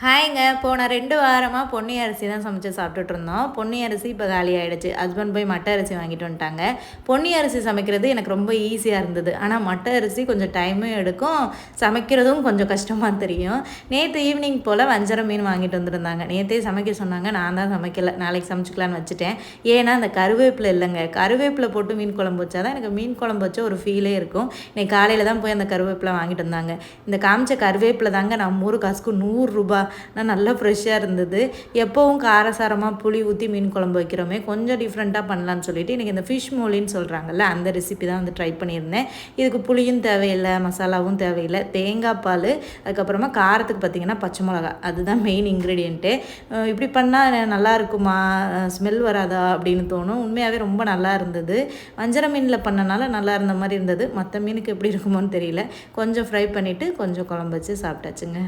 ஹாய்ங்க. போன 2 வாரமா பொன்னி அரிசி தான் சமைச்சு சாப்பிட்டுட்டு இருந்தோம். பொன்னி அரிசி இப்போ காலி ஆயிடுச்சு. ஹஸ்பண்ட் போய் மட்டை அரிசி வாங்கிட்டு வந்துட்டாங்க. பொன்னி அரிசி சமைக்கிறது எனக்கு ரொம்ப ஈஸியாக இருந்தது. ஆனால் மட்டை அரிசி கொஞ்சம் டைமும் எடுக்கும், சமைக்கிறதும் கொஞ்சம் கஷ்டமாக தெரியும். நேற்று ஈவினிங் போல் வஞ்சரம் மீன் வாங்கிட்டு வந்துருந்தாங்க. நேற்றே சமைக்க சொன்னாங்க, நான் தான் சமைக்கல, நாளைக்கு சமைச்சிக்கலான்னு வச்சுட்டேன். ஏன்னா அந்த கருவேப்பிலை இல்லைங்க, கருவேப்பிலை போட்டு மீன் குழம்பு வச்சா தான் எனக்கு மீன் குழம்பு வச்ச ஒரு ஃபீலே இருக்கும். இன்னைக்கு காலையில் தான் போய் அந்த கருவேப்பிலை வாங்கிட்டு வந்தாங்க. இந்த காமிச்ச கருவேப்பிலை தாங்க நம்ம ஊர் காசுக்கு ₹100. நல்லா ஃப்ரெஷ்ஷாக இருந்தது. எப்போவும் காரசாரமாக புளி ஊற்றி மீன் குழம்பு வைக்கிறோமே, கொஞ்சம் டிஃப்ரெண்ட்டாக பண்ணலான்னு சொல்லிட்டு இன்றைக்கி இந்த ஃபிஷ் மோலின்னு சொல்கிறாங்கல்ல, அந்த ரெசிபி தான் வந்து ட்ரை பண்ணியிருந்தேன். இதுக்கு புளியும் தேவையில்லை, மசாலாவும் தேவையில்லை, தேங்காய் பால், அதுக்கப்புறமா காரத்துக்கு பார்த்திங்கன்னா பச்சை மிளகா, அதுதான் மெயின் இன்க்ரீடியண்ட்டு. இப்படி பண்ணால் நல்லா இருக்குமா, ஸ்மெல் வராதா அப்படின்னு தோணும். உண்மையாகவே ரொம்ப நல்லா இருந்தது. வஞ்சர மீனில் பண்ணனால நல்லா இருந்த மாதிரி இருந்தது. மற்ற மீனுக்கு எப்படி இருக்குமோன்னு தெரியல. கொஞ்சம் ஃப்ரை பண்ணிவிட்டு கொஞ்சம் குழம்பு வச்சு சாப்பிட்டாச்சுங்க.